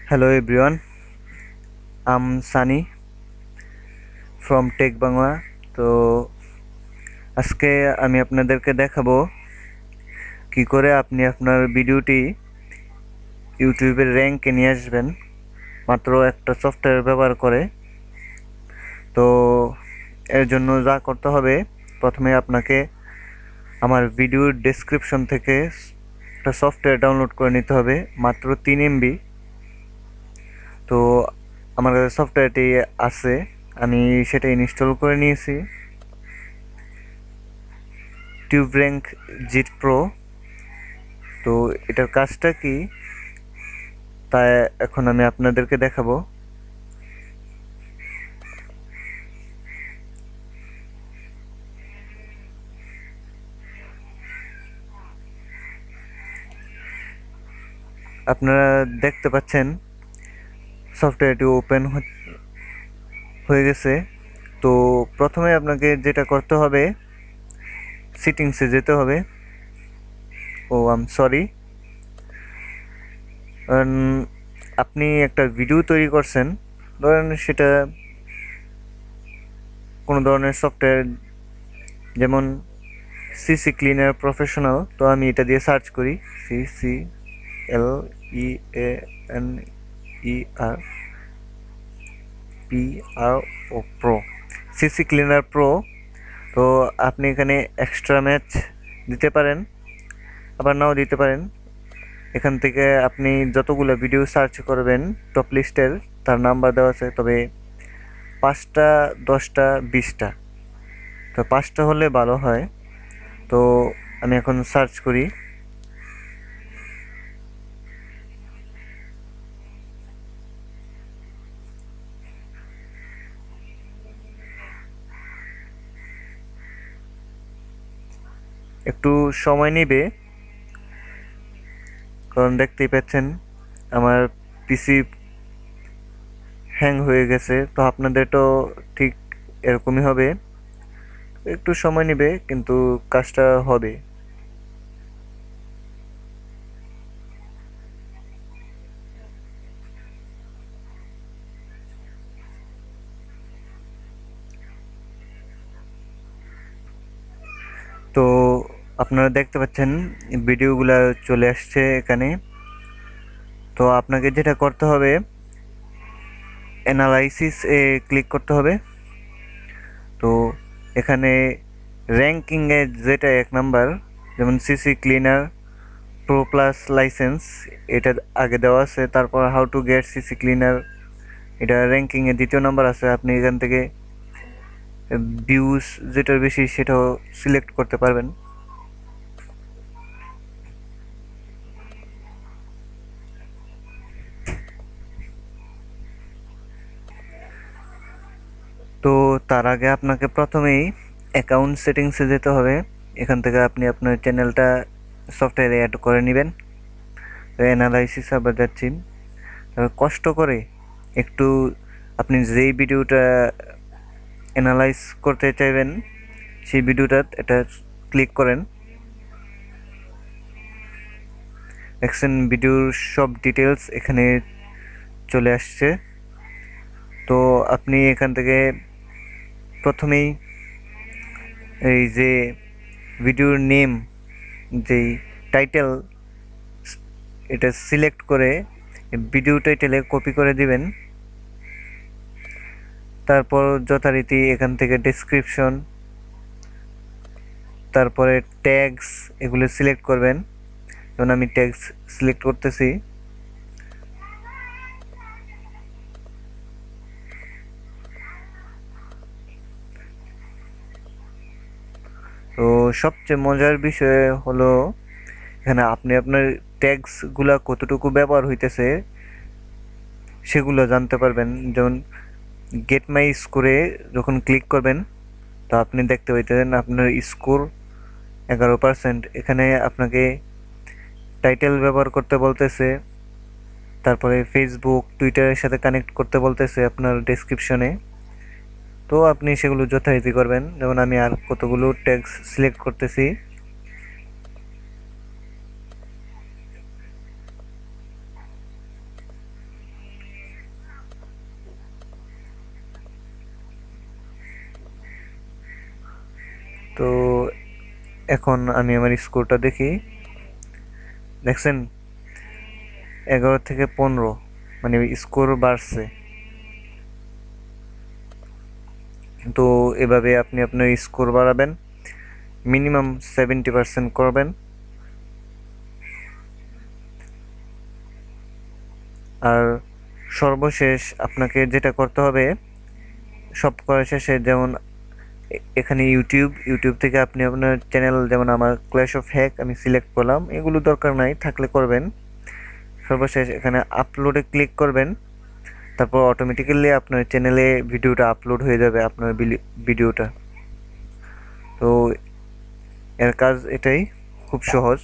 Hello everyone, I'm Sunny from Tech Bangla। তো আজকে আমি আপনাদেরকে দেখাবো কি করে আপনি আপনার ভিডিওটি ইউটিউবের র্যাঙ্কে নিয়ে আসবেন মাত্র একটা সফটওয়্যার ব্যবহার করে। তো এর জন্য যা করতে হবে, প্রথমে আপনাকে আমার ভিডিওর ডেসক্রিপশন থেকে একটা সফটওয়্যার ডাউনলোড করে নিতে হবে, মাত্র 3 MB। তো আমার কাছে সফটওয়্যারটি আছে, আমি সেটা ইনস্টল করে নিয়েছি, টিউবর্যাঙ্ক জিট প্রো। তো এটার কাজটা কি তা এখন আমি আপনাদেরকে দেখাবো। আপনারা দেখতে পাচ্ছেন সফটওয়্যারটি ওপেন হয়ে গেছে। তো প্রথমে আপনাকে যেটা করতে হবে, সেটিংসে যেতে হবে। সরি, আপনি একটা ভিডিও তৈরি করছেন, ধরেন সেটা কোনো ধরনের সফটওয়্যার, যেমন সিসি ক্লিনার প্রফেশনাল। তো আমি এটা দিয়ে সার্চ করি, CCLEANER pro, CC cleaner pro. তো আপনি এখানে এক্সট্রা ম্যাচ দিতে পারেন, আবার নাও দিতে পারেন। এখান থেকে আপনি যতগুলো ভিডিও সার্চ করবেন টপ লিস্টের, তার নাম্বার দেওয়া আছে, তবে 5টা, 10টা, 20টা। তো 5টা হলে ভালো হয়। তো আমি এখন সার্চ করি। একটু সময় নেবে, কারণ দেখতেই পাচ্ছেন আমার পিসি হ্যাং হয়ে গেছে। তো আপনাদের তো ঠিক এরকমই হবে, একটু সময় নেবে কিন্তু কাজটা হবে। তো আপনারা দেখতে পাচ্ছেন ভিডিওগুলো চলে আসছে এখানে। তো আপনাকে যেটা করতে হবে, অ্যানালাইসিস এ ক্লিক করতে হবে। তো এখানে র্যাঙ্কিংয়ে যেটা 1 নাম্বার, যেমন CC cleaner pro plus licence, এটা আগে দেওয়া আছে। তারপর how to get CC cleaner, এটা র্যাঙ্কিংয়ে 2য় নাম্বার আছে। আপনি এখান থেকে ভিউজ যেটার বেশি সেটাও সিলেক্ট করতে পারবেন। তো তার আগে আপনাকে প্রথমেই অ্যাকাউন্ট সেটিংসে যেতে হবে। এখান থেকে আপনি আপনার চ্যানেলটা সফটওয়্যারে অ্যাড করে নেবেন। তো অ্যানালাইসিস আবার যাচ্ছি, কষ্ট করে একটু আপনি যেই ভিডিওটা অ্যানালাইজ করতে চাইবেন সেই ভিডিওটা এটা ক্লিক করেন। দেখছেন ভিডিওর সব ডিটেলস এখানে চলে আসছে। তো আপনি এখান থেকে প্রথমেই এই যে ভিডিওর নেম, যেই টাইটেল, এটা সিলেক্ট করে ভিডিও টাইটেলে কপি করে দিবেন। তারপর যথারীতি এখান থেকে ডেসক্রিপশন, তারপরে ট্যাগস, এগুলো সিলেক্ট করবেন। যেমন আমি ট্যাগস সিলেক্ট করতেছি। তো সবচেয়ে মজার বিষয় হলো এখানে আপনি আপনার ট্যাগসগুলা কতটুকু ব্যবহার হইতেছে সেগুলো জানতে পারবেন। যেমন গেট মাই স্কোরে যখন ক্লিক করবেন, তো আপনি দেখতে পাইতেছেন আপনার স্কোর 11%। এখানে আপনাকে টাইটেল ব্যবহার করতে বলতেছে, তারপরে ফেসবুক, টুইটারের সাথে কানেক্ট করতে বলতেছে আপনার ডেসক্রিপশনে। তো আপনি সেগুলো যথারীতি করবেন। যেমন আমি আর কতগুলো ট্যাগস সিলেক্ট করতেছি। তো এখন আমি আমার স্কোরটা দেখি। দেখছেন 11 থেকে 15, মানে স্কোর বাড়ছে। তো এভাবে আপনি আপনার স্কোর বাড়াবেন, মিনিমাম 70% করবেন। আর সর্বশেষ আপনাকে যেটা করতে হবে, সব করার শেষে, যেমন এখানে ইউটিউব থেকে আপনি আপনার চ্যানেল, যেমন আমার ক্ল্যাশ অফ হ্যাক আমি সিলেক্ট করলাম, এগুলো দরকার নাই, থাকলে করবেন। সর্বশেষ এখানে আপলোডে ক্লিক করবেন, তারপর অটোমেটিক্যালি আপনার চ্যানেলে ভিডিওটা আপলোড হয়ে যাবে, আপনার ভিডিওটা। তো এর কাজ এটাই, খুব সহজ।